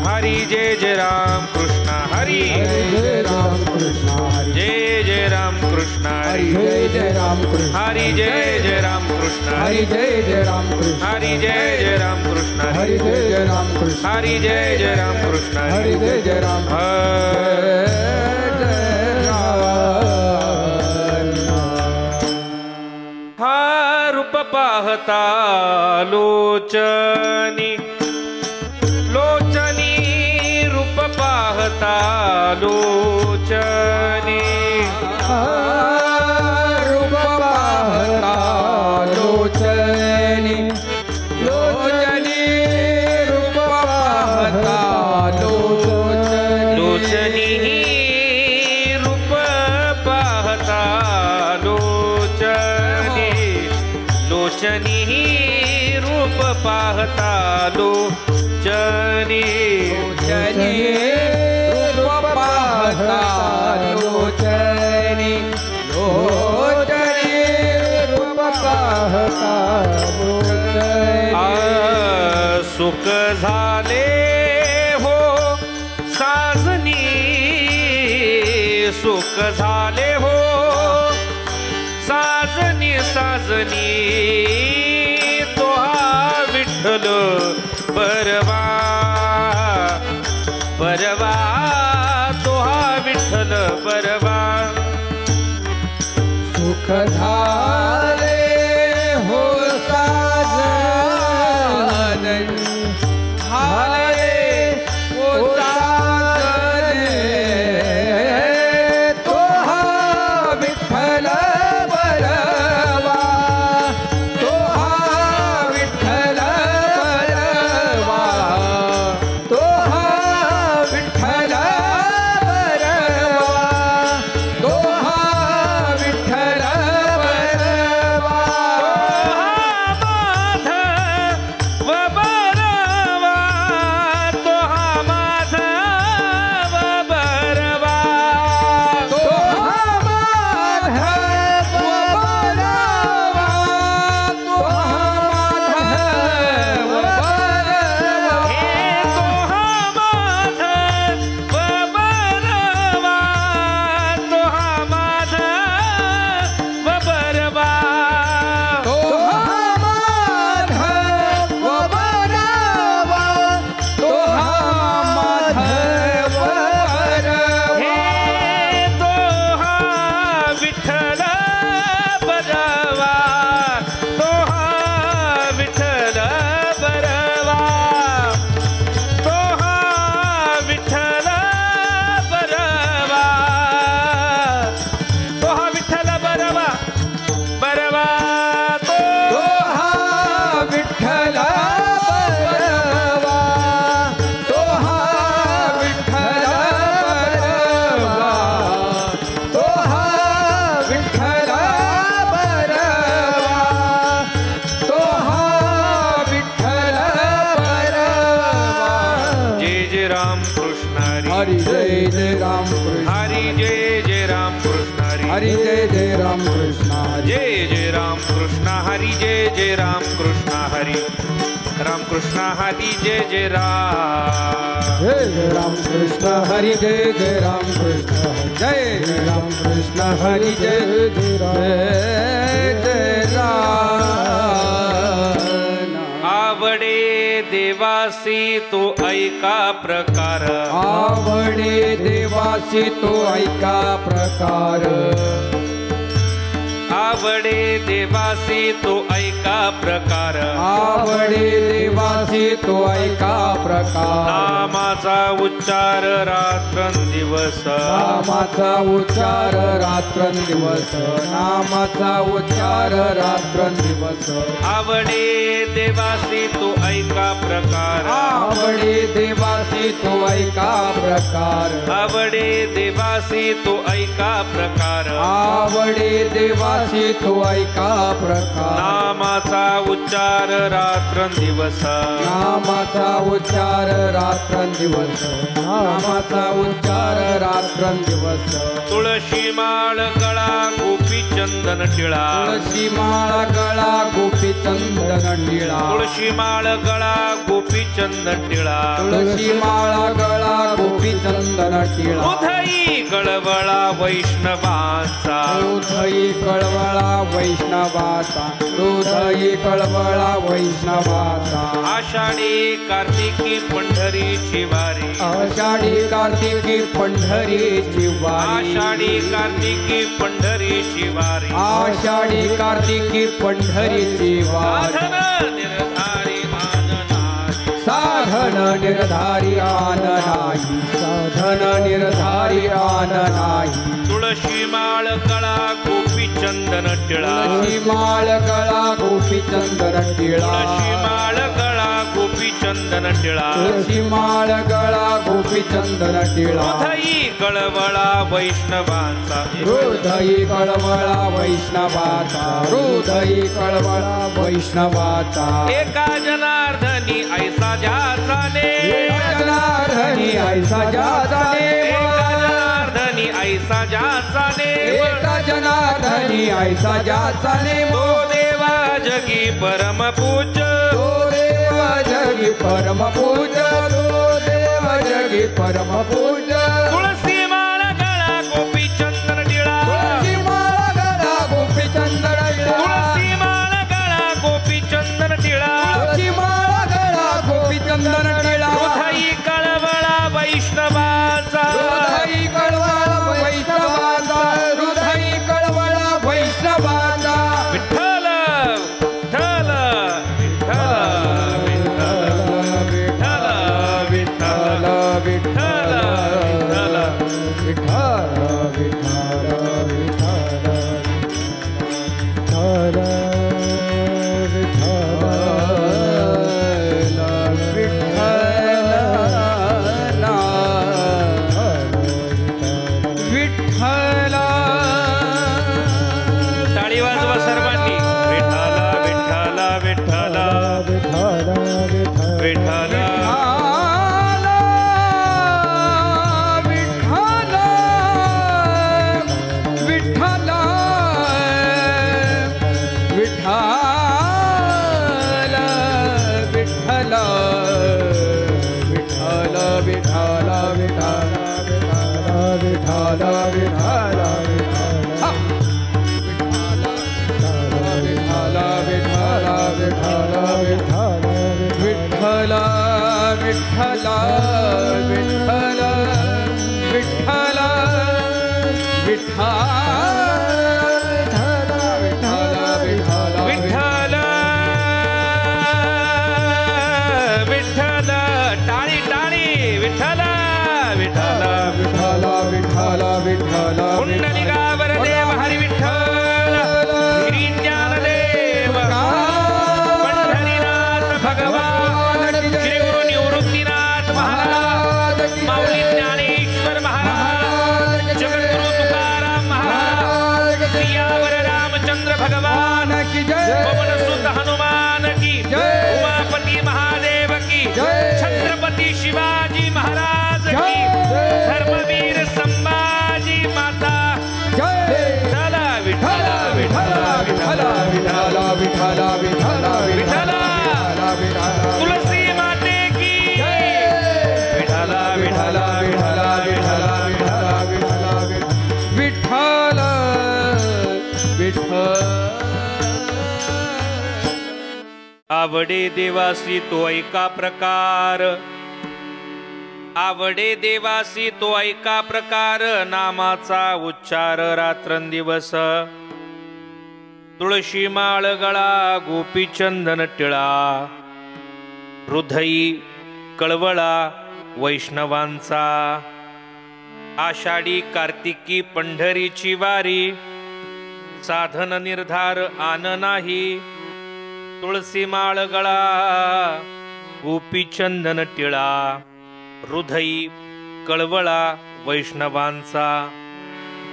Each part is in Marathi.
हरी जय जय राम कृष्ण हरी जय राम कृष्ण हरी जय जय राम कृष्ण हरी जय राम कृष्ण हरी जय जय राम कृष्ण हरी जय राम कृष्ण हरी जय जय राम कृष्ण हरी जय राम कृष्ण हरी जय जय राम कृष्ण हरी जय राम हा रूप पाहता लोचनी लोचनी रूप पाहता लोचनी रूप पाहता लोचनी लोचनी रूप पाहता लोचनी रूप पाहता लोचनी लोचनी रूप पाहता लोचनी लोचनी रूप पाहता लोचनी लोचनी रूप पाहता लोचनी सुख झाले हो साजनी सुख झाले हो साजनी साजनी तो हा विठ्ठल परवा परवा तो हा विठ्ठल परवा सुख झाले हो साजन झाले हो साजने तो हा विठ्ठल परवा तो हा विठ्ठल परवा तो हा विठ्ठल परवा तो हा विठ्ठल परवा तो हा माधव बरवा तो हा माधव बरवा तो हा माधव बरवा हे तो हा माधव बरवा तो हा माधव बरवा तो हा माधव बरवा तो हा माधव बरवा हे तो हा विठ्ठल बरवा तो हा विठ्ठल बरवा तो हा विठ्ठल बरवा तो हा विठ्ठल बरवा बरवा तो तो हा विठ्ठल बरवा तो हा विठ्ठल बरवा तो हा विठ्ठल बरवा तो हा विठ्ठल बरवा जय जय राम कृष्ण हरी जय जय राम कृष्ण हरी जय जय राम कृष्ण हरी जय जय राम कृष्ण हरी जय जय राम कृष्ण हरी जय जय राम कृष्ण हरी राम कृष्ण हरी जय जय राम जय जय राम कृष्ण हरि जय जय राम कृष्ण जय जय राम कृष्ण हरि जय जय राम आवडे देवासी तो ऐका प्रकार आवडे देवासी तो ऐका प्रकार आवडे देवासी तो ऐका प्रकार आवडे देवासी तो ऐका प्रकार नामाचा उच्चार रात्रंदिवस नामाचा उच्चार रात्रंदिवस नामाचा उच्चार रात्रंदिवस आवडे देवासी तो ऐका प्रकार आवडे देवासी तो ऐका प्रकार आवडे देवासी तो ऐका प्रकार आवडे देवासी तो ऐका प्रकार नामाचा उच्चार रात्रंदिवस नामाचा उच्चार रात्रंदिवस नामाचा उच्चार रात्रंदिवस तुळशी माळ गळा गोपी चंदन टिळा तुळशी माळ गळा गोपी चंदन टिळा तुळशी माळ गळा गोपी चंदन टिळा तुळशी माळा गळा गोपी चंदन टिळा हृदयी कळवळा वैष्णवांचा हृदयी कळवळा वैष्णवाचा हृदयी कळवळा वैष्णवाचा आषाढी कार्तिकी पंढरीची वारी आषाढी कार्तिकी पंढरीची वारी आषाढी कार्तिकी पंढरीची वारी आषाढी कार्तिकी पंढरीची वारी साधन निर्धारी आन नाही साधन निर्धारी आन नाही तुळशी माळ गळा गोपी चंदन टिळा तुळशी माळ गळा गोपी चंदन टिळा तुळशी माळ गळा गोपी चंदन टिळा तुळशी माळ गळा गोपी चंदन टिळा हृदयी कळवळा वैष्णवांचा हृदयी कळवळा वैष्णवाचा हृदयी कळवळा वैष्णवाचा एका जनार्दनी ऐसा ज्याचाने जनार्दनी ऐसा ज्याचाने एका जनार्दनी ऐसा ज्याचाने एका जनार्दनी ऐसा ज्याचाने तो देवा जगी परम पूज्य तो देव जगी परम पूज्य तो देव जगी परम पूज्य तुळसी माळ गळा गोपी चंदन टिळा तुळशी माळ गळा गोपी चंदन टिळा तुळसी माळ गळा गोपी चंदन टिळा तुळशी माळ गळा गोपी चंदन टिळा हृदयी कळवळा वैष्णवाचा हृदयी कळवळा वैष्णवाचा हृदयी कळवळा वैष्णवाचा विठ्ठल विठ्ठल विठ्ठल विठ्ठल विठ्ठल विठ्ठल टाळी वाजवा सर्वांनी विठ्ठल विठ्ठल विठ्ठल विठ्ठल विठ्ठल विठ्ठल विठ्ठल विठ्ठल विठ्ठल विठ्ठल विठ्ठल विठ्ठल टाळी टाळी विठ्ठल विठ्ठल विठ्ठल विठ्ठल विठ्ठल पुंडलिकावर देव हरी विठ्ठल श्री ज्ञानदेव पंढरीनाथ भगवान श्री गुरु निवृत्तीनाथ महाराज माऊली ज्ञानेश्वर महाराज जगद्गुरु तुकाराम महाराज सियावर रामचंद्र भगवान की जय पवन सुत हनुमान की जय उमापति महादेव की जय छत्रपति शिवाजी महाराज की जय धर्मवीर संभाजी माता जय चला विठ्ठल विठ्ठल विठ्ठल विठ्ठल विठ्ठल विठ्ठल विठ्ठल तुलसी माते की विठ्ठल विठ्ठल विठ्ठल विठ्ठल विठ्ठल विठ्ठल आवडे देवासी तो ऐका प्रकार आवडे देवासी तो ऐका प्रकार नामाचा उच्चार रात्रंदिवस तुळशी माळ गळा गोपी चंदन टिळा हृदयी कळवळा वैष्णवांचा आषाढी कार्तिकी पंढरीची वारी साधन निर्धार आन नाही तुळसी माळ गळा गोपी चंदन टिळा हृदयी कळवळा वैष्णवांचा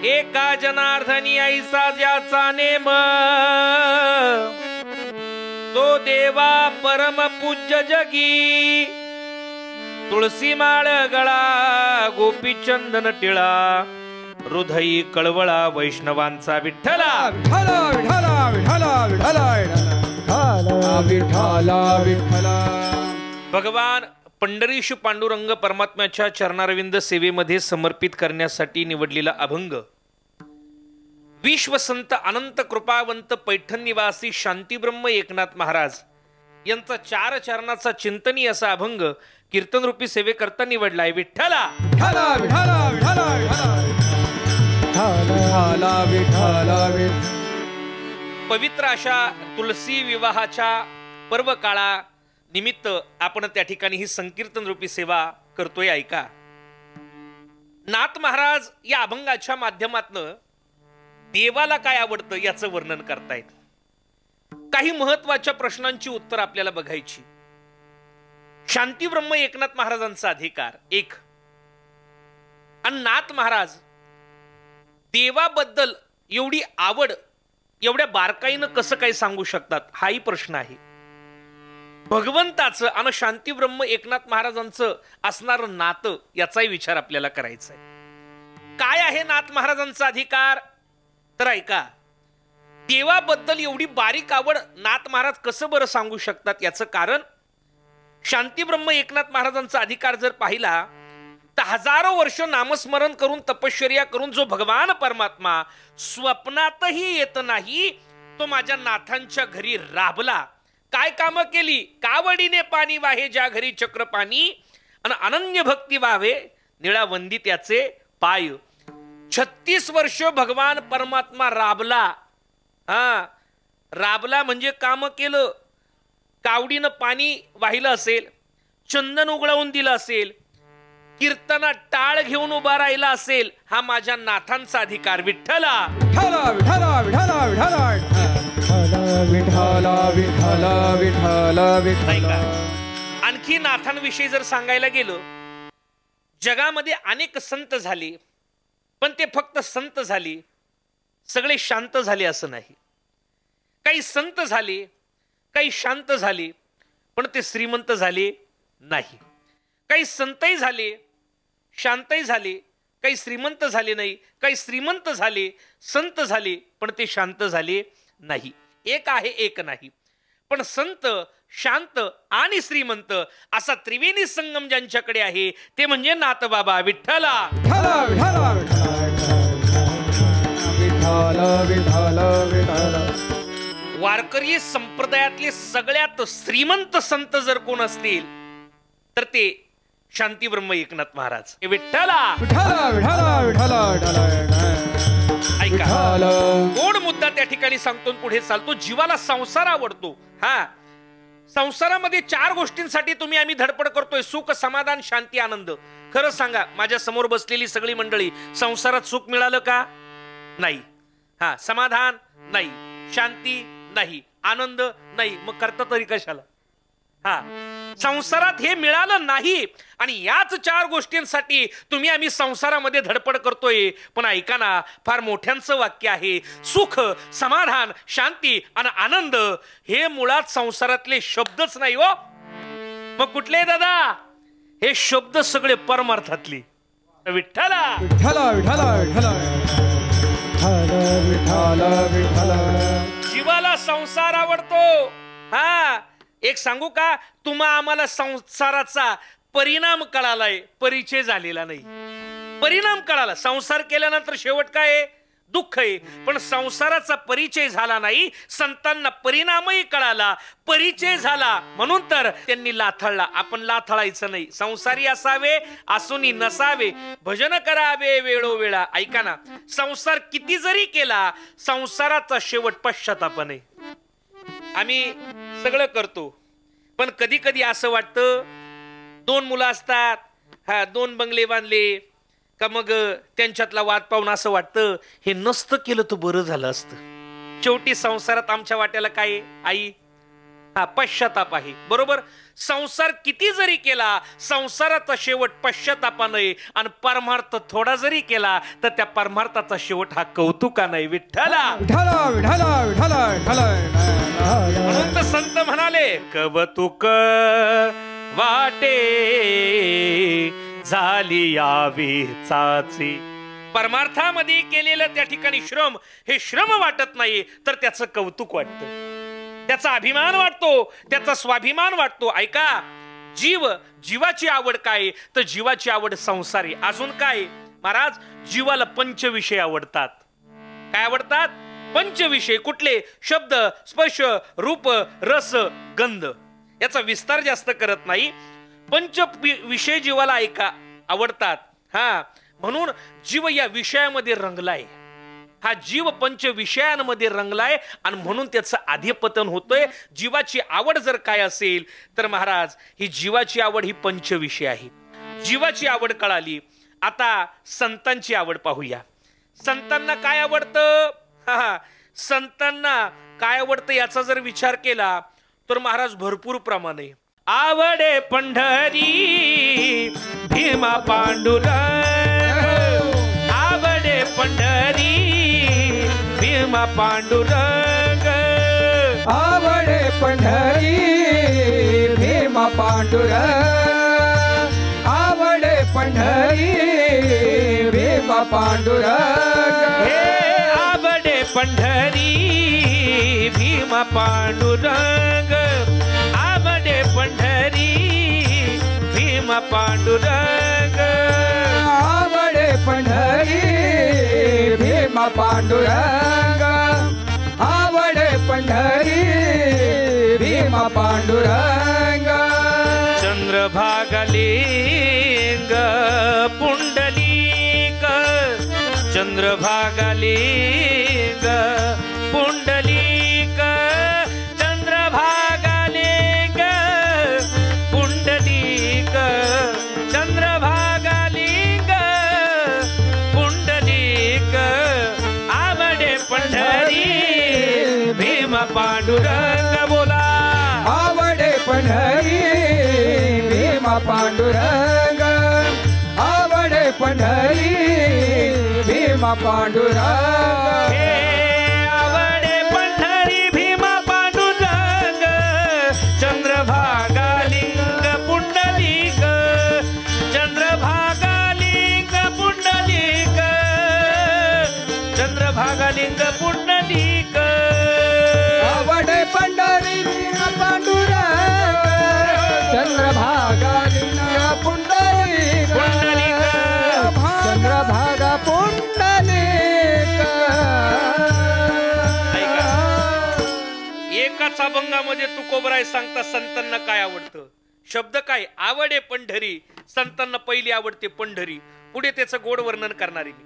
एका जनार्दनी ऐसा ज्याचा नेम, तो देवा परम पूज्य जगी. तुळसी माळ गळा गोपी चंदन टिळा, हृदयी कळवळा वैष्णवांचा विठ्ठला. विठ्ठला विठ्ठला विठ्ठला विठ्ठला विठ्ठला विठ्ठला. भगवान पंढरीश पांडुरंग परमात्म्याच्या चरणारविंद सेवेमध्ये समर्पित करण्यासाठी निवडलेला अभंग विश्वसंत अनंत कृपावंत पैठण निवासी शांतीब्रह्म एकनाथ महाराज यांचा 4 चरणाचा चिंतनी असा अभंग कीर्तन रूपी सेवेकरता निवडलाय. विठ्ठला विठ्ठला विठ्ठला विठ्ठला विठ्ठला विठ्ठला विठ्ठला. पवित्र अशा तुलसी विवाहाच्या पर्व काळा निमित्त आपण त्या ठिकाणी ही संकीर्तन रूपी सेवा करतोय. ऐका. नाथ महाराज या अभंगाच्या माध्यमातनं देवाला काय आवडतं याचं वर्णन करतायत. काही महत्वाच्या प्रश्नांची उत्तर आपल्याला बघायची. शांतीब्रह्म एकनाथ महाराजांचा अधिकार 1. आणि नाथ महाराज देवाबद्दल एवढी आवड एवढ्या बारकाईनं कसं काय सांगू शकतात हाही प्रश्न आहे. भगवंताचं आणि शांतीब्रह्म एकनाथ महाराजांचं असणारं नातं याचाही विचार आपल्याला करायचा आहे. काय आहे नाथ महाराजांचा अधिकार तर ऐका. देवाबद्दल एवढी बारीक आवड नाथ महाराज कसं बरं सांगू शकतात याचं कारण शांतीब्रह्म एकनाथ महाराजांचा अधिकार जर पाहिला तर हजारो वर्ष नामस्मरण करून तपश्चर्या करून जो भगवान परमात्मा स्वप्नातही येत नाही तो माझ्या नाथांच्या घरी राबला. काय कामं केली. कावडीने पाणी वाहे ज्या घरी चक्र पाणी, आणि अनन्य भक्ती व्हावे निळा वंदी त्याचे पाय. 36 वर्ष भगवान परमात्मा राबला. राबला म्हणजे काम केलं. कावडीनं पाणी वाहिलं असेल, चंदन उघडवून दिलं असेल, कीर्तनात टाळ घेऊन उभा राहिला असेल. हा माझ्या नाथांचा अधिकार. विठ्ठला विठ्ठला विठ्ठला विठ्ठला विठ्ठला विठ्ठला विठ्ठला विठ्ठला. आणखी नाथांविषयी जर सांगायला गेलो, जगामध्ये अनेक संत झाले, पण ते फक्त संत झाले, सगळे शांत झाले असं नाही. काही संत झाले, काही शांत झाले, पण ते श्रीमंत झाले नाही. काही संतही झाले, शांतही झाले, काही श्रीमंत झाले नाही. काही श्रीमंत झाले, संत झाले, पण ते शांत झाले नाही. एक आहे, एक नाही. पण संत, शांत आणि श्रीमंत असा त्रिवेणी संगम ज्यांच्याकडे आहे ते म्हणजे नाथबाबा. विठ्ठला विठ्ठला विठ्ठला विठ्ठला विठ्ठला विठ्ठला. वारकरी संप्रदायातले सगळ्यात श्रीमंत संत जर कोण असतील तर ते शांतीब्रह्म एकनाथ महाराज. विठ्ठला विठ्ठला विठ्ठला विठ्ठला. ऐका, गोड मुद्दा त्या ठिकाणी सांगतो, पुढे चालतो. जीवाला संसार आवडतो. संसारामध्ये 4 गोष्टींसाठी आम्ही धडपड करतोय: सुख, समाधान, शांती, आनंद. खरं सांगा, माझ्या समोर बसलेली सगळी मंडळी संसारात सुख मिळालं का? नाही. समाधान नाही, शांती नाही, आनंद नाही. मग करता तरी कशाला? संसारात हे मिळालं नाही आणि याच 4 गोष्टींसाठी आम्ही संसारामध्ये धडपड करतोय. पण ऐका ना, फार मोठ्यांचं वाक्य आहे. सुख, समाधान, शांती आणि आनंद हे मुळात संसारातले शब्दच नाही हो. मग कुठले दादा? हे शब्द सगळे परमार्थातले. विठ्ठला विठ्ठला विठ्ठला विठ्ठला विठ्ठला विठ्ठला. जीवाला संसार आवडतो. एक सांगू का, आम्हाला संसाराचा परिणाम कळालाय, परिचय झालेला नाही. परिणाम कळाला. संसार केल्यानंतर शेवट काय आहे? दुःख आहे. पण संसाराचा परिचय झाला नाही. संतांना परिणामही कळाला, परिचय झाला, म्हणून तर त्यांनी लाथळला. आपण लाथळायचं नाही. संसारी असावे, असूनी नसावे, भजन करावे वेळोवेळा. ऐका ना, संसार किती जरी केला, संसाराचा शेवट पश्चातापाने. आम्ही सगळं करतो, पण कधी कधी असं वाटतं, 2 मुलं असतात, 2 बंगले बांधले का, मग त्यांच्यातला वाद पाहून असं वाटतं हे नसतं केलं तर बरं झालं असतं. शेवटी संसारात आमच्या वाट्याला काय? आई. हा पश्चाताप आहे. बरोबर. संसार किती जरी केला, संसाराचा शेवट पश्चातापाने, आणि परमार्थ थोडा जरी केला तर त्या परमार्थाचा शेवट हा कौतुका नाही. विठ्ठला म्हणून तर संत म्हणाले, कवतुक वाटे झाली यावी चाची. परमार्थामध्ये केलेलं त्या ठिकाणी श्रम हे श्रम वाटत नाही, तर त्याचं कौतुक वाटतं, त्याचा अभिमान वाटतो, त्याचा स्वाभिमान वाटतो. ऐका, जीवाची आवड काय? तर जीवाची आवड संसारी. अजून काय महाराज? जीवाला पंचविषय आवडतात. काय आवडतात? पंचविषय. कुठले? शब्द, स्पर्श, रूप, रस, गंध. याचा विस्तार जास्त करत नाही. पंच विषय जीवाला ऐका आवडतात. हा, म्हणून जीव या विषयामध्ये रंगलाय. हा जीव पंच विषयांमध्ये रंगलाय आणि म्हणून त्याचं आधिपतन होतोय. जीवाची आवड जर काय असेल तर महाराज, ही जीवाची आवड ही पंचविषय आहे. जीवाची आवड कळाली. आता संतांची आवड पाहूया. संतांना काय आवडतं? संतांना काय आवडतं याचा जर विचार केला तर महाराज भरपूर प्रमाणे आवडे पंढरी भीमा पांडुरंग, आवडे पंढरी भीमा पांडुरंग, आवडे पंढरी भीमा पांडुरंग, आवडे पंढरी भीमा पांडुरंग. हे आवडे पंढरी भीमा पांडुरंग, आवडे पंढरी भीमा पांडुरंग, आवडे पंढरी भीमा पांडुरंग, आवडे पंढरी भीमा पांडुरंग. चंद्रभागालिंग पुंडलिक, चंद्रभागालिंग पुंडलिक, चंद्रभागालिंग पुंडलिक, चंद्रभागालिंग पुंडलिक, आवडे पंढरी भीमा पांडुरंग. बोला, आवडे पंढरी भीमा पांडुरंग, आवडे पंढरी भीमा पांडुरंग. हे आवडे पंढरी भीमा पांडुरंग, चंद्रभागालिंग पुंडलिक, चंद्रभागालिंग पुंडलिक, चंद्रभागालिंग पुंडलिक, आवडे पंढरी भीमा पांडुरंग, चंद्रभागालिंग पुंडलिक, पुंडलिक, चंद्रभागा पुंडलिक. एकाच अभंगामध्ये तुकोबराय सांगता संतांना काय आवडतं. शब्द काय? आवडे पंढरी. संतांना पहिली आवडते पंढरी, पुढे त्याचं गोड वर्णन करणारी मी.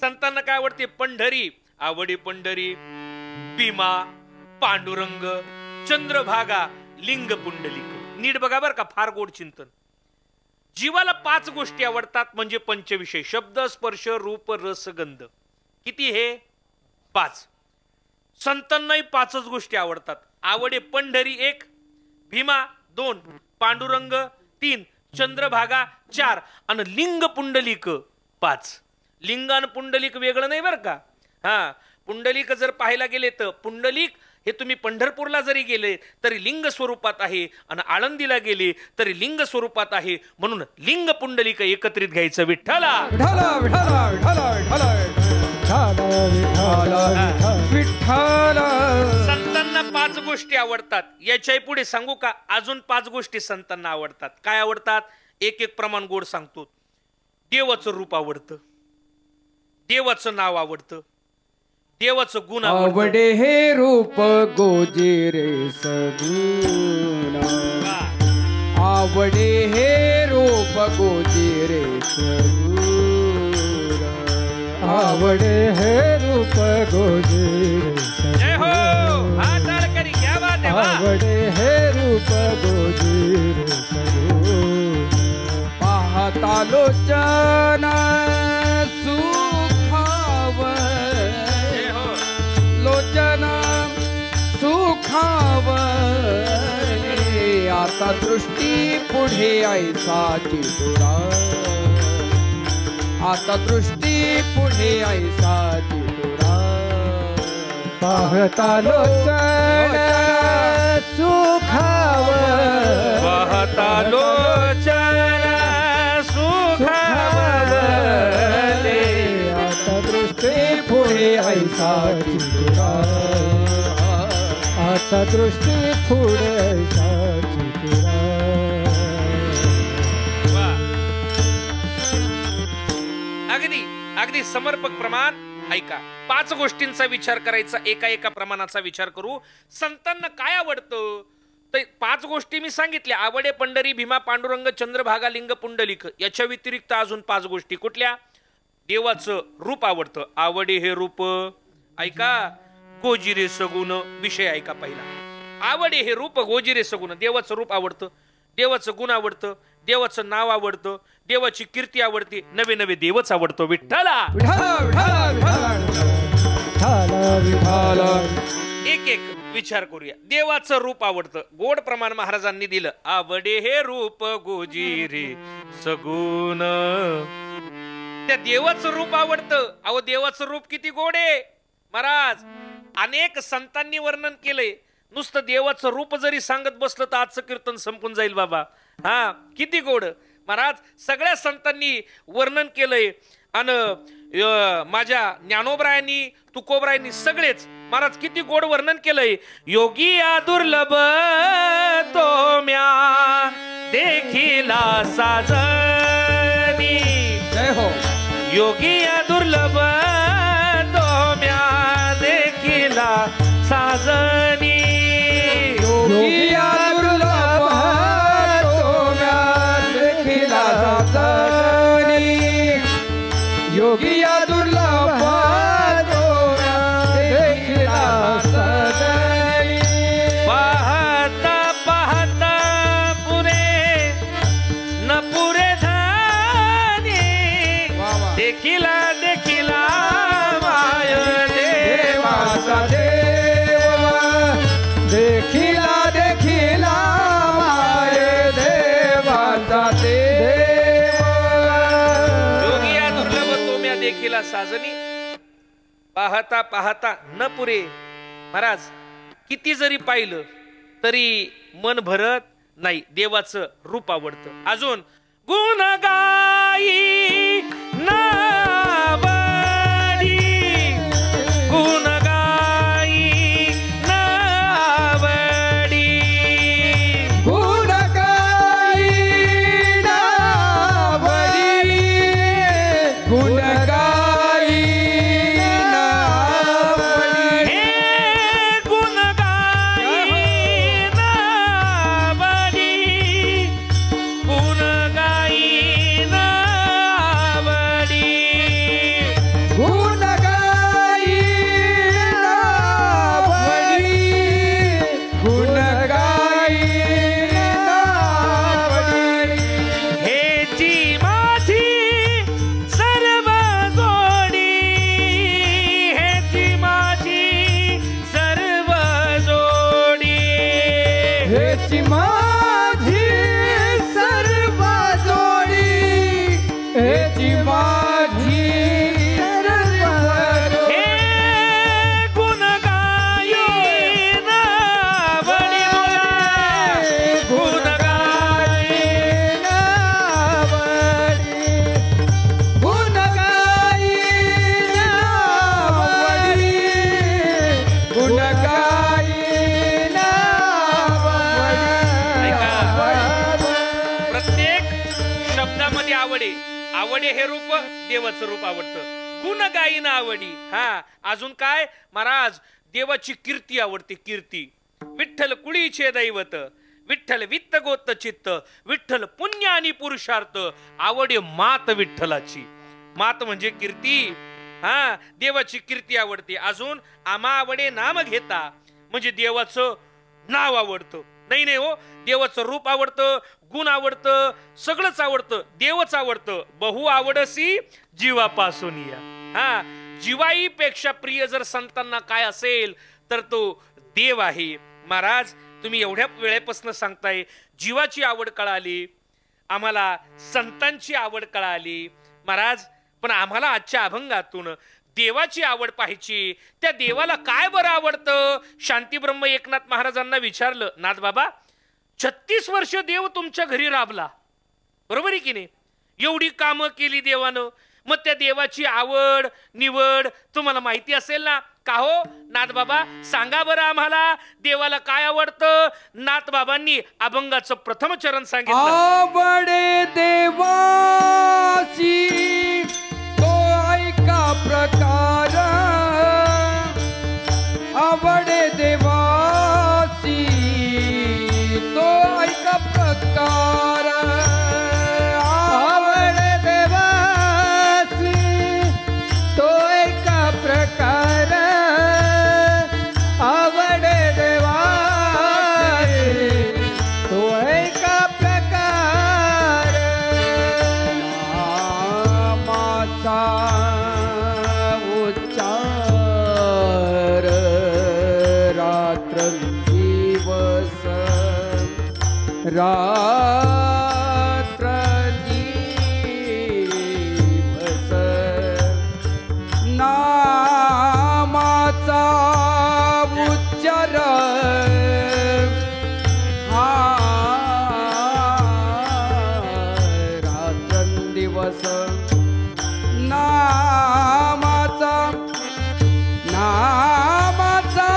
संतांना काय आवडते? पंढरी. आवडे पंढरी भीमा पांडुरंग, चंद्रभागा लिंग पुंडलिक. नीट बघा बर का, फार गोड चिंतन. जीवाला 5 गोष्टी आवडतात म्हणजे पंचविषय. शब्द, स्पर्श, रूप, रस, गंध. किती? हे 5. संतांनाही 5च गोष्टी आवडतात. आवडे पंढरी 1, भीमा 2, पांडुरंग 3, चंद्रभागा 4 आणि लिंग पुंडलिक 5. लिंग आणि पुंडलिक वेगळं नाही बरं का. हा, पुंडलिक जर पाहायला गेले तर पुंडलिक हे तुम्ही पंढरपूरला जरी गेले तरी लिंग स्वरूपात आहे आणि आळंदीला गेले तरी लिंग स्वरूपात आहे. म्हणून लिंग पुंडलिक एकत्रित घ्यायचं. विठ्ठला विठ्ठला विठ्ठला विठ्ठला विठ्ठला विठ्ठला. संतांना 5 गोष्टी आवडतात. याच्याही पुढे सांगू का? अजून 5 गोष्टी संतांना आवडतात. काय आवडतात? एक एक प्रमाण गोड सांगतो. देवाचं रूप आवडतं, देवाचं नाव आवडतं, देवाचं गुण आवडे हे रूप गोजिरे सगुणा, आवडे हे रूप गोजिरे सगुणा, आवडे हे रूप गोजिरे सगुणा, आवडे हे रूप गोजिरे सगुणा. पाहता लोचना सुखाव, लोचना सुखाव, आता दृष्टी पुढे ऐसाची तुरा आता दृष्टी पुढे ऐसाची तुरा पाहता लोचन सुखावर पाहता लोचन सुखावले आता दृष्टी पुढे ऐसाची तुरा आता दृष्टी पुढे ऐसाची तुरा अगदी अगदी समर्पक प्रमाण. ऐका, 5 गोष्टींचा विचार करायचा, एका एका प्रमाणाचा विचार करू. संतांना काय आवडतं तर 5 गोष्टी मी सांगितल्या. आवडे पंढरी, भीमा, पांडुरंग, चंद्रभागा, लिंग, पुंडलिक. याच्या व्यतिरिक्त अजून 5 गोष्टी. कुठल्या? देवाचं रूप आवडतं. आवडे हे रूप. ऐका, गोजिरे सगुण. विषय ऐका पहिला. आवडे हे रूप, गोजिरे सगुण. देवाचं रूप आवडतं, देवाचं गुण आवडतं, देवाचं नाव आवडतं, देवाची कीर्ती आवडते, नवे नवे देवच आवडतो. विठ्ठला एक एक विचार करूया. देवाचं रूप आवडतं. गोड प्रमाण महाराजांनी दिलं. आवडे हे रूप गोजिरे सगुण. त्या देवाचं रूप आवडतं. अहो, देवाचं रूप किती गोड आहे महाराज. अनेक संतांनी वर्णन केलंय. नुसतं देवाचं रूप जरी सांगत बसलं तर आजचं कीर्तन संपून जाईल बाबा. हा, किती गोड महाराज. सगळ्या संतांनी वर्णन केलंय. आणि माझ्या ज्ञानोबरायांनी, तुकोबरायांनी, सगळेच महाराज किती गोड वर्णन केलंय. योगी या दुर्लभ तो म्या देखिला साजनी. जय हो. योगी या दुर्लभ तो म्या देखिला साजनी. योगी दुर्लभ तोम्या देखिला साजनी. योगी दुर्लभ तोम्या देखिला साजनी. पाहता पाहता पुरे न पुरे धानी. देखिला देखिला माय देवाचा देखिला देखिला माय देवाचा देव. योगी या दुर्लभ तोम्या देखिला साजनी. पाहता पाहता न पुरे. महाराज किती जरी पाहिलं तरी मन भरत नाही. देवाचं रूप आवडतं. अजून गुण गाई नावडी. गुण गाई नावडी. गुण गाई नावडी. गुण गाई नावडी. हे गुण गाई नावडी. गुण गाई नावडी. गुण गाई नावडी. गुण गाई नावडी. हेची माझी सर्व जोडी. हेची माझी सर्व जोडी. हेची माझी सर्व जोडी. हेची माझी सर्व जोडी. हे गुण गाई नावडी. गुण गाई नावडी. गुण गाई नावडी. गुण गाई नावडी. प्रत्येक शब्दामध्ये आवडे. आवडे हे रूप, देवाचं रूप आवडतं. गुण गायी ना आवडी. हा, अजून काय महाराज. देवाची कीर्ती आवडते. कीर्ती. विठ्ठल कुळीचे दैवत. विठ्ठल वित्त गोत्त चित्त. विठ्ठल पुण्य आणि पुरुषार्थ. आवडे मात विठ्ठलाची. मात म्हणजे कीर्ती. हा, देवाची कीर्ती आवडते. अजून आम्हा आवडे नाम घेता म्हणजे देवाचं नाव आवडतं. नाही नाही हो, देवाचं रूप आवडतं, गुण आवडतं, सगळंच आवडतं. देवच आवडतं. बहु आवडसी जीवापासून या. हा, जीवाईपेक्षा प्रिय जर संतांना काय असेल तर तो देव आहे. महाराज तुम्ही एवढ्या वेळेपासून सांगताय जीवाची आवड कळाली, आम्हाला संतांची आवड कळाली महाराज, पण आम्हाला आजच्या अभंगातून देवाची आवड पाहिजे. त्या देवाला काय बरं आवडतं? शांतीब्रह्म एकनाथ महाराजांना विचारलं, नाथ बाबा 36 वर्ष देव तुमच्या घरी राबला, बरोबर आहे की नाही? एवढी कामं केली देवानं, मग त्या देवाची आवड निवड तुम्हाला माहिती असेल ना? का हो नाथ बाबा सांगा बरं आम्हाला देवाला काय आवडतं? नाथ बाबांनी अभंगाचं प्रथम चरण सांगितलं. आवडे देवासी तो ऐका प्रकार, आवडे देवासी तो ऐका प्रकार, आवडे देवासी तो ऐका प्रकार, आवडे देवासी तो ऐका प्रकार, नामाचा उच्चार रात्र दिवस, रात्र दिवस, नामाचा उच्चार हा रात्रंदिवस, नामाचा नामाचा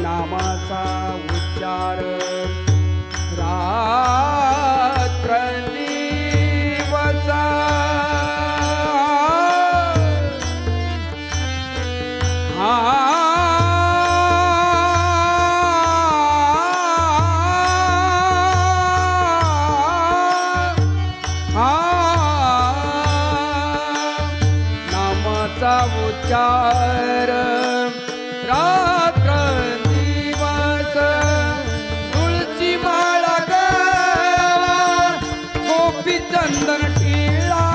नामाचा उच्चार रात्रंदिवस, नामाचा उच्चार रात्र दिवस, तुळशी माळा गळा गोपी चंदन टिळा,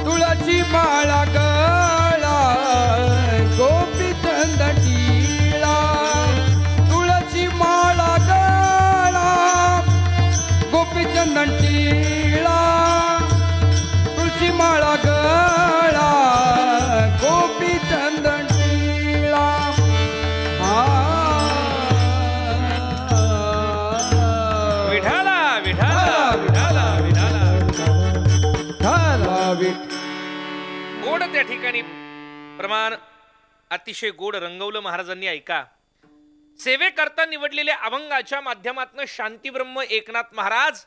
तुळशी माळा गळा गोपी चंदन टिळा, तुळशी माळा गळा गोपी चंदन टिळा, तुळशी माळा गळा गोपी चंदन टिळा, विठाला विठाला विठाला विठाला. गोड त्या ठिकाणी प्रमाण अतिशय गोड रंगवलं महाराजांनी. ऐका, सेवेकरता निवडलेल्या अभंगाच्या माध्यमातून शांतीब्रह्म एकनाथ महाराज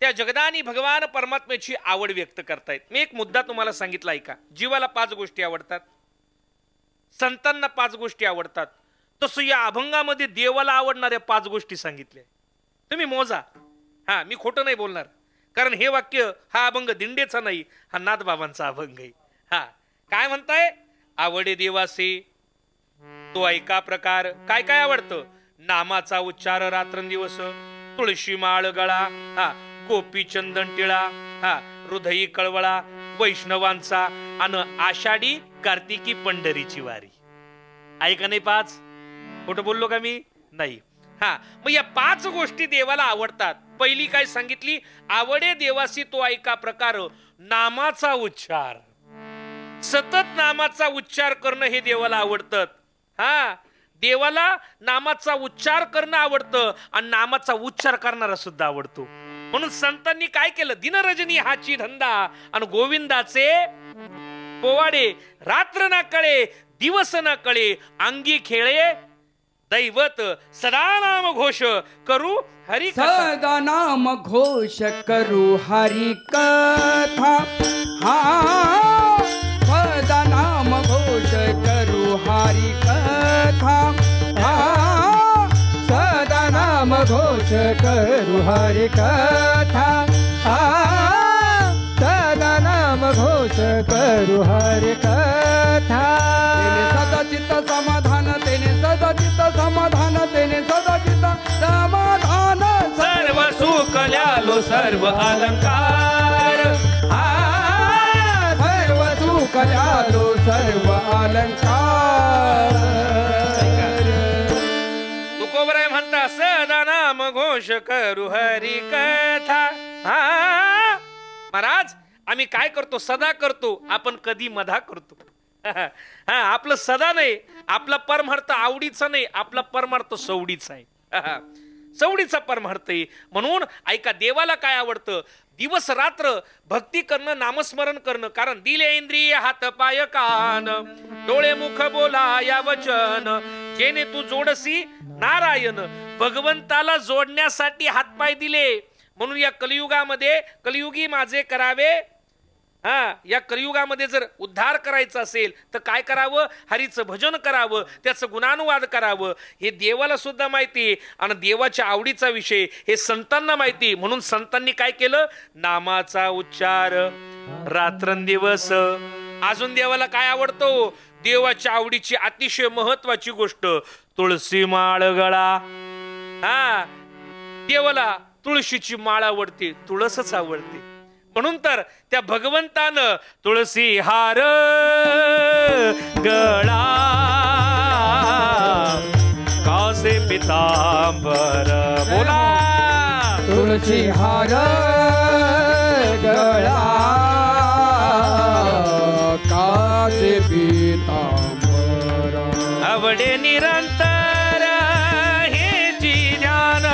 त्या जगदानी भगवान परमात्म्याची आवड व्यक्त करतायत. मी एक मुद्दा तुम्हाला सांगितला, ऐका. जीवाला 5 गोष्टी आवडतात, संतांना 5 गोष्टी आवडतात, तसं या अभंगामध्ये देवाला आवडणाऱ्या 5 गोष्टी सांगितल्या. तुम्ही मोजा. हा, मी खोटं नाही बोलणार, कारण हे वाक्य हा अभंग दिंडेचा नाही, हा नाथबाबांचा अभंग आहे. हा, काय म्हणताय? आवडे देवासे तो ऐका प्रकार. काय काय आवडतं? नामाचा उच्चार रात्रंदिवस, तुळशी माळ गळा, हा गोपी चंदन टिळा, हा हृदयी कळवळा, वैष्णवांचा अन आषाढी कार्तिकी पंढरीची वारी. ऐका नाही 5? खोटं बोललो का मी? नाही. हा, मग या 5 गोष्टी देवाला आवडतात. पहिली काय सांगितली? आवडे देवासी तो ऐका प्रकार, नामाचा उच्चार. सतत नामाचा उच्चार करणं हे देवाला आवडतं. हा, देवाला नामाचा उच्चार करणं आवडतं आणि नामाचा उच्चार करणारा सुद्धा आवडतो. म्हणून संतांनी काय केलं? दिनरजनी हाची धंदा आणि गोविंदाचे पोवाडे, रात्र ना कळे दिवस न कळे, अंगी खेळे दैवत, सदा नाम घोष करू हरी, सदा नाम घोष करू हरी कथा. हा, सदा नाम घोष करू हरी कथा. हा, सदा नाम घोष करू हरी कथा. हा, सदा नाम घोष करू हरी कथा. तेने सदा चित्त समाधान, तेने सदा चित्त समाधान, तेने सदा चित्त समाधान, सर्व सुख ल्यालो सर्व अलंकार. सर्व सुख कल्यालो सर्व अलंकार. तुकोबराय म्हणता सदा नाम घोष करू हरी कथा. हा महाराज आम्ही काय करतो सदा करतो, आपण कधी मधा करतो. हा आपलं सदा नाही, आपला परमार्थ आवडीचा नाही, आपला परमार्थ सवडीचा आहे. सवडीचा परमार्थ आहे. म्हणून ऐका देवाला काय आवडतं, दिवस रात्र भक्ती करणं, नामस्मरण करणं. कारण दिले इंद्रिय हात पाय कान, डोळे मुख बोला या वचन, जेने तू जोडसी नारायण. भगवंताला जोडण्यासाठी हातपाय दिले. म्हणून या कलियुगामध्ये कलियुगी माझे करावे. या कलियुगामध्ये जर उद्धार करायचा असेल तर काय करावं, हरीचं भजन करावं, त्याचं गुणानुवाद करावं. हे देवाला सुद्धा माहिती आणि देवाच्या आवडीचा विषय हे संतांना माहिती. म्हणून संतांनी काय केलं, नामाचा उच्चार रात्रंदिवस. अजून देवाला काय आवडतो, देवाच्या आवडीची अतिशय महत्वाची गोष्ट तुळशी माळ गळा. देवाला तुळशीची माळ आवडते, तुळसच आवडते. म्हणून तर त्या भगवंतानं तुळसी हार गळा कासे पितांबर. बोला तुळशी हार गळा कासे पीतांबर. आवडे निरंतर हे जी ध्यान,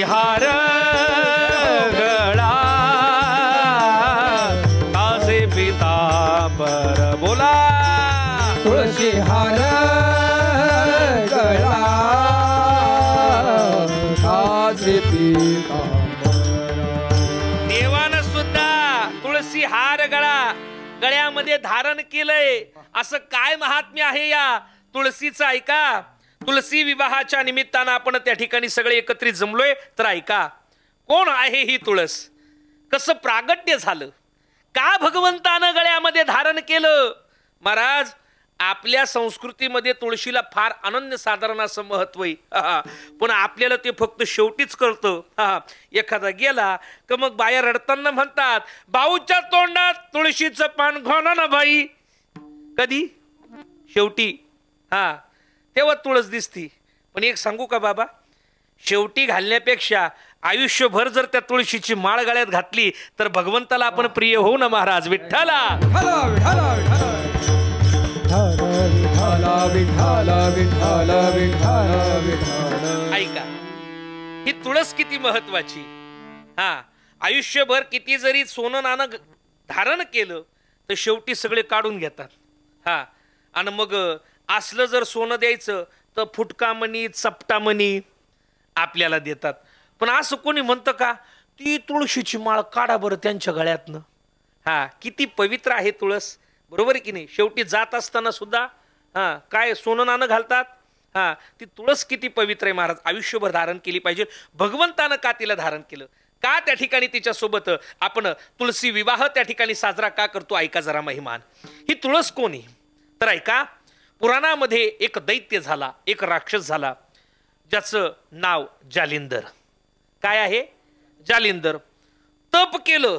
हार गळा कासे पितांबर. बोला तुळशी हार गळा कासे पीतांबर. देवानं सुद्धा तुळशी हार गळ्यामध्ये धारण केलंय. असं काय महात्म्य आहे या तुळशीचं ऐका. तुलसी विवाहाच्या निमित्तानं आपण त्या ठिकाणी सगळे एकत्रित जमलोय. तर ऐका, कोण आहे ही तुळस, कसं प्रागट्य झालं, का भगवंतानं गळ्यामध्ये धारण केलं. महाराज आपल्या संस्कृतीमध्ये तुळशीला फार अनन्यसाधारण असं महत्व आहे. पण आपल्याला ते फक्त शेवटीच कळतं. एखादा गेला का मग बाया रडताना म्हणतात, भाऊच्या तोंडात तुळशीचं पान घोणा ना बाई. कधी शेवटी तेव्हा तुळस दिसती. पण एक सांगू का बाबा, शेवटी घालण्यापेक्षा आयुष्यभर जर त्या तुळशीची माळ गळ्यात घातली तर भगवंताला आपण प्रिय होऊ ना महाराज. विठ्ठला ऐका, ही तुळस किती महत्वाची. आयुष्यभर किती जरी सोनं नाणं धारण केलं तर शेवटी सगळे काढून घेतात. आणि मग असलं जर सोनं द्यायचं तर फुटका मणी चपटा मणी आपल्याला देतात. पण असं कोणी म्हणतं का, ती तुळशीची माळ काढा बरं त्यांच्या गळ्यातनं. किती पवित्र आहे तुळस, बरोबर आहे की नाही. शेवटी जात असताना सुद्धा काय सोनं नाणं घालतात. ती तुळस किती पवित्र आहे महाराज, आयुष्यभर धारण केली पाहिजे. भगवंतानं का तिला धारण केलं, का त्या ठिकाणी तिच्यासोबत आपण तुळशी विवाह त्या ठिकाणी साजरा का करतो, ऐका जरा महिमान. ही तुळस कोणी तर ऐका, पुराणामध्ये एक दैत्य झाला, एक राक्षस झाला, ज्याचं नाव जालिंदर. काय आहे, जालिंदर. तप केलं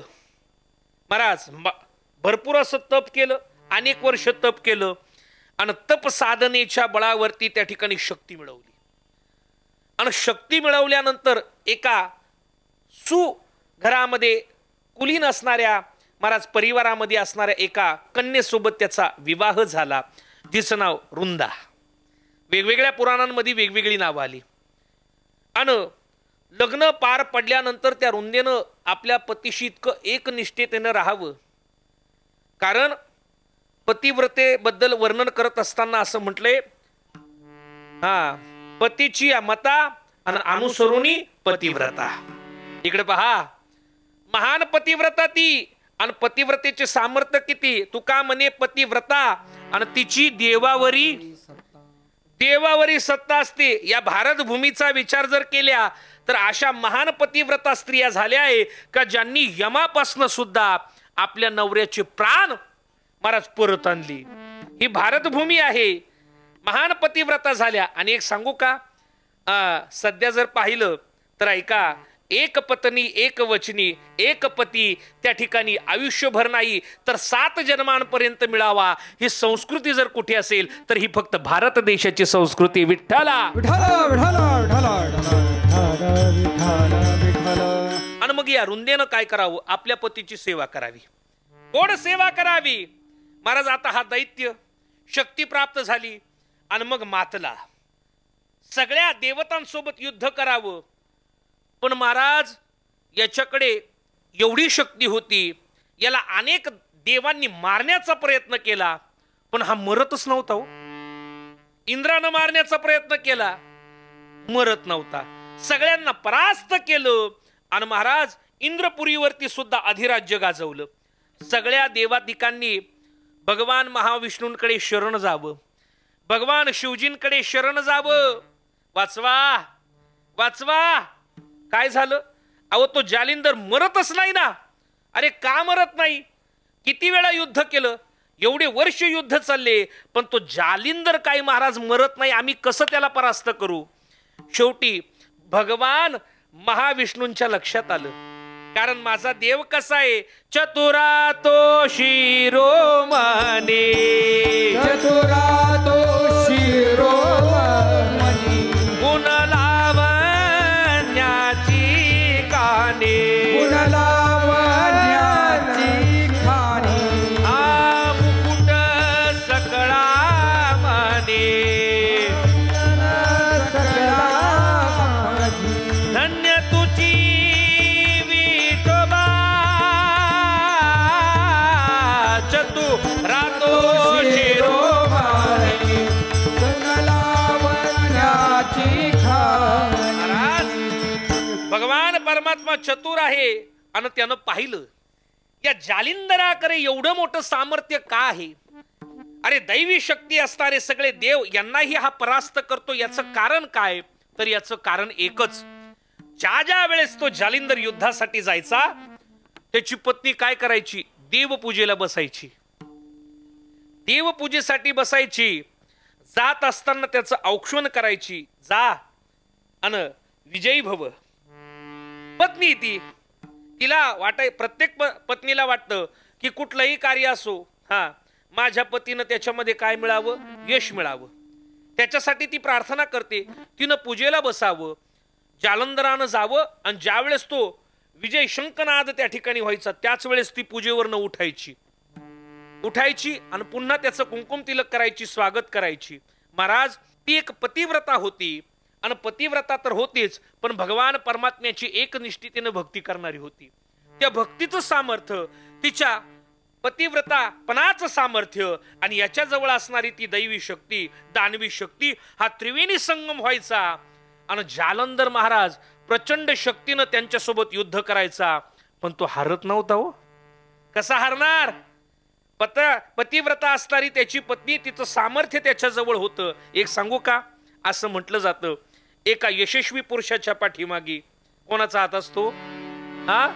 महाराज, भरपूर असं तप केलं, अनेक वर्ष तप केलं आणि तप साधनेच्या बळावरती त्या ठिकाणी शक्ती मिळवली. आणि शक्ती मिळवल्यानंतर एका घरामध्ये कुलीन असणाऱ्या महाराज परिवारामध्ये असणाऱ्या एका कन्येसोबत त्याचा विवाह झाला. तिचं नाव रुंदा. वेगवेगळ्या पुराणांमध्ये वेगवेगळी नावं आली. आणि लग्न पार पडल्यानंतर त्या रुंदेनं आपल्या पतीशी इतकं एकनिष्ठतेनं राहावं. कारण पतिव्रतेबद्दल वर्णन करत असताना असं म्हटलंय, पतीची मता आणि अनुसरुणी पतिव्रता. इकडे पहा, महान पतिव्रता ती आणि पतिव्रतेचे सामर्थ्य किती. तुका म्हणे पतिव्रता आणि तिची देवावरी सत्ता असते. या भारत भूमीचा विचार जर केल्या तर अशा महान पतिव्रता स्त्रिया झाल्या आहे का ज्यांनी यमापासून सुद्धा आपल्या नवऱ्याचे प्राण महाराज परत आणली. ही भारतभूमी आहे. महान पतिव्रता झाल्या. आणि एक सांगू का, सध्या जर पाहिलं तर ऐका, एक पत्नी एक वचनी एक पती त्या ठिकाणी आयुष्यभर नाही तर 7 जन्मांपर्यंत मिळावा, ही संस्कृती जर कुठे असेल तर ही फक्त भारत देशाची संस्कृती. विठ्ठला आणि मग या रुंदेनं काय करावं, आपल्या पतीची सेवा करावी, गोड सेवा करावी. महाराज आता हा दैत्य शक्ती प्राप्त झाली आणि मग मातला. सगळ्या देवतांसोबत युद्ध करावं, पण महाराज याच्याकडे एवढी शक्ती होती, याला अनेक देवांनी मारण्याचा प्रयत्न केला पण हा मरतच नव्हता. हो, इंद्रानं मारण्याचा प्रयत्न केला, मरत नव्हता. सगळ्यांना परास्त केलं आणि महाराज इंद्रपुरीवरती सुद्धा अधिराज्य गाजवलं. सगळ्या देवादिकांनी भगवान महाविष्णूंकडे शरण जावं, भगवान शिवजींकडे शरण जावं. वाचवा वाचवा. काय झालं, अहो तो जालिंदर मरतच नाही ना. अरे का मरत नाही, किती वेळा युद्ध केलं, एवढे वर्ष युद्ध चालले, पण तो जालिंदर काय महाराज मरत नाही. आम्ही कसं त्याला परास्त करू. शेवटी भगवान महाविष्णूंच्या लक्षात आलं, कारण माझा देव कसा आहे, चतुरा तो शिरोमणी, चतुरा तो शिरोमणी, गुण लावण्याची काने, गुण लावण्याची खाणी, हा मुकुट सकळा मने, सकळा धन्य तुझी विठोबा, चतुरा तो शिरोमणी. महाराज भगवान परमात्मा चतुर आहे आणि त्यानं पाहिलं या जालिंदराकडे एवढं मोठं सामर्थ्य का आहे. अरे दैवी शक्ती असणारे सगळे देव यांनाही हा परास्त करतो. याचं कारण काय, तर याचं कारण एकच, ज्या वेळेस तो जालिंदर युद्धासाठी जायचा त्याची पत्नी काय करायची, देवपूजेला बसायची, देवपूजेसाठी बसायची. जात असताना त्याचं औक्षण करायची, जा अन विजयी भव. पत्नी तिला वाटाय, प्रत्येक पत्नीला वाटतं की कुठलंही कार्य असो, हा माझ्या पतीनं त्याच्यामध्ये काय मिळावं, यश मिळावं, त्याच्यासाठी ती प्रार्थना करते. तिनं पूजेला बसावं, जालंधरानं जावं आणि ज्या वेळेस तो विजय शंखनाद त्या ठिकाणी व्हायचा त्याच वेळेस ती पूजेवरनं उठायची आणि पुन्हा त्याचं कुंकुम तिलक करायची, स्वागत करायची. महाराज ती एक पतिव्रता होती आणि पतिव्रता तर होतीच, पण भगवान परमात्म्याची एकनिष्ठतेने भक्ती करणारी होती. त्या भक्तीचं सामर्थ्य, तिच्या पतिव्रतापणाचं सामर्थ्य आणि याच्या जवळ असणारी ती दैवी शक्ती, दानवी शक्ती, हा त्रिवेणी संगम व्हायचा. आणि जालंधर महाराज प्रचंड शक्तीनं त्यांच्यासोबत युद्ध करायचा, पण तो हारत नव्हता. हो, कसा हारणार, पतिव्रता असणारी त्याची पत्नी, तिचं सामर्थ्य त्याच्या जवळ होतं. एक सांगू का, असं म्हटलं जातं एका यशस्वी पुरुषाच्या पाठीमागे कोणाचा हात असतो, हा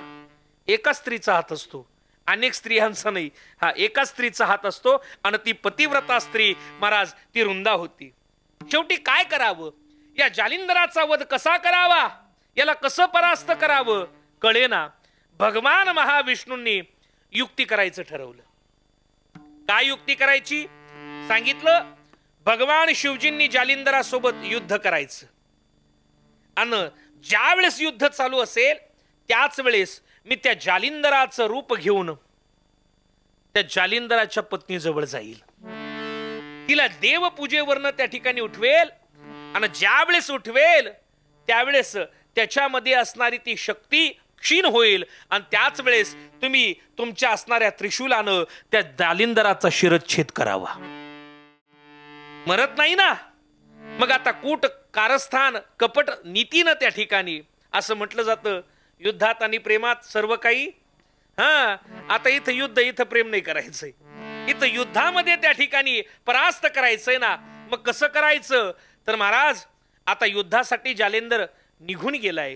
एका स्त्रीचा हात असतो, अनेक स्त्रियांचा नाही, हा एका स्त्रीचा हात असतो. आणि ती पतिव्रता स्त्री महाराज ती रुंदा होती. शेवटी काय करावं, या जालिंदराचा वध कसा करावा, याला कसं परास्त करावं कळेना. भगवान महाविष्णूंनी युक्ती करायचं ठरवलं. काय युक्ती करायची सांगितलं, भगवान शिवजींनी जालिंदरासोबत युद्ध करायचं आणि ज्या वेळेस युद्ध चालू असेल त्याच वेळेस मी त्या जालिंदराचं रूप घेऊन त्या जालिंदराच्या पत्नीजवळ जाईल, तिला देवपूजेवरनं त्या ठिकाणी उठवेल आणि ज्या वेळेस उठवेल त्यावेळेस त्याच्यामध्ये असणारी ती शक्ती क्षीण होईल आणि त्याच वेळेस तुम्ही तुमच्या असणाऱ्या त्रिशूलानं त्या जालिंदराचा शिरच्छेद करावा. मरत नाही ना. मग आता कूट कारस्थान कपट नीतीनं त्या ठिकाणी असं म्हटलं जातं, युद्धात आणि प्रेमात सर्व काही. हा आता इथं युद्ध, इथं प्रेम नाही करायचंय, इथं युद्धामध्ये त्या ठिकाणी परास्त करायचंय ना. मग कसं करायचं, तर महाराज आता युद्धासाठी जालिंदर निघून गेलाय.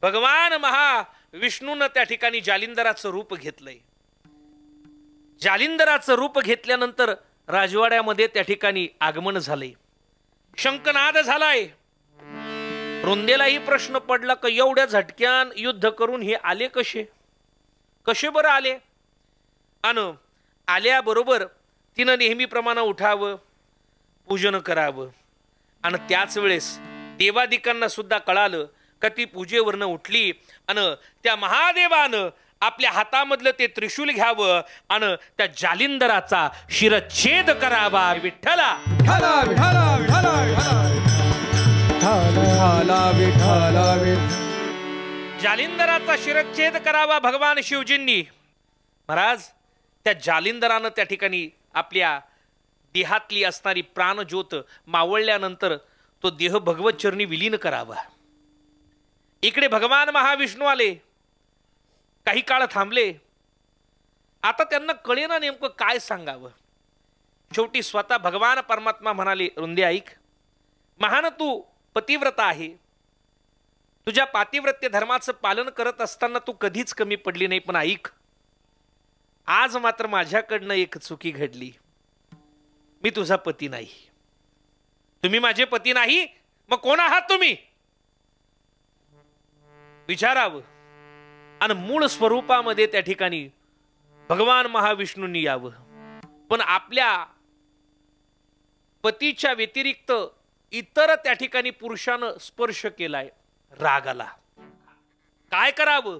भगवान महाविष्णून त्या ठिकाणी जालिंदराचं रूप घेतलंय. जालिंदराचं रूप घेतल्यानंतर राजवाड्यामध्ये त्या ठिकाणी आगमन झाले, शंखनाद झालाय. रुंदेलाही प्रश्न पडला की एवढ्या झटक्यान युद्ध करून हे आले कसे, कसे बरं आले. आणि आल्याबरोबर तिनं नेहमीप्रमाणे उठावं, पूजन करावं. आणि त्याच वेळेस देवादिकांना सुद्धा कळालं का ती पूजेवरनं उठली आणि त्या महादेवानं आपल्या हातामधलं ते त्रिशूल घ्यावं आणि त्या जालिंदराचा शिरच्छेद करावा. विठ्ठला विठ्ठला विठ्ठला विठ्ठला विठ्ठला विठ्ठला विठ्ठला. जालिंदराचा शिरच्छेद करावा भगवान शिवजींनी. महाराज त्या जालिंदरानं त्या ठिकाणी आपल्या देहातली असणारी प्राणज्योत मावळल्यानंतर तो देह भगवत चरणी विलीन करावा. इकडे भगवान महाविष्णू आले, काही काळ थांबले. आता त्यांना कळेना नेमकं काय सांगावं. शेवटी स्वतः भगवान परमात्मा म्हणाले, रुंदे ऐक, महान तू पतिव्रता आहे, तुझ्या पातिव्रत्य धर्माचं पालन करत असताना तू कधीच कमी पडली नाही. पण ऐक, आज मात्र माझ्याकडनं एक चुकी घडली. मी तुझा पती नाही. तुम्ही माझे पती नाही, मग कोण आहात तुम्ही विचारावं. आणि मूळ स्वरूपामध्ये त्या ठिकाणी भगवान महाविष्णूंनी यावं. पण आपल्या पतीच्या व्यतिरिक्त इतर त्या ठिकाणी पुरुषानं स्पर्श केलाय, राग आला. काय करावं.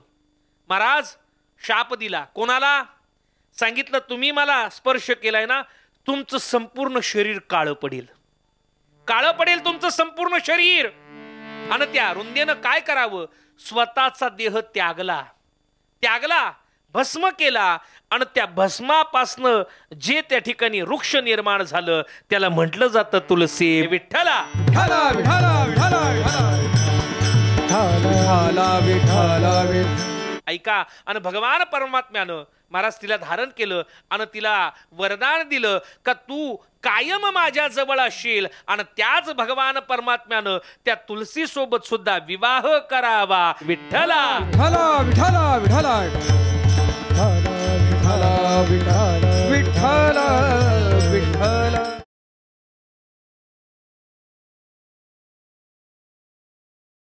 महाराज शाप दिला. कोणाला सांगितलं, तुम्ही मला स्पर्श केलाय ना, तुमचं संपूर्ण शरीर काळं पडेल, काळं पडेल तुमचं संपूर्ण शरीर. आणि त्या रुंदेनं काय करावं, स्वतःचा देह त्यागला, भस्म केला. आणि त्या भस्मापासनं जे त्या ठिकाणी वृक्ष निर्माण झालं त्याला म्हटलं जातं तुलसी. विठ्ठला विठ्ठला विठ्ठला विठ्ठला विठ्ठला विठ्ठला. ऐका. आणि भगवान परमात्म्यानं महाराज तिला धारण केलं आणि तिला वरदान दिलं का तू कायम माझ्या जवळ असशील. आणि त्याच भगवान परमात्म्यानं त्या तुलसी सोबत सुद्धा विवाह करावा. विठ्ठला विठ्ठला विठ्ठला विठ्ठला विठ्ठला विठ्ठला विठ्ठला विठ्ठला.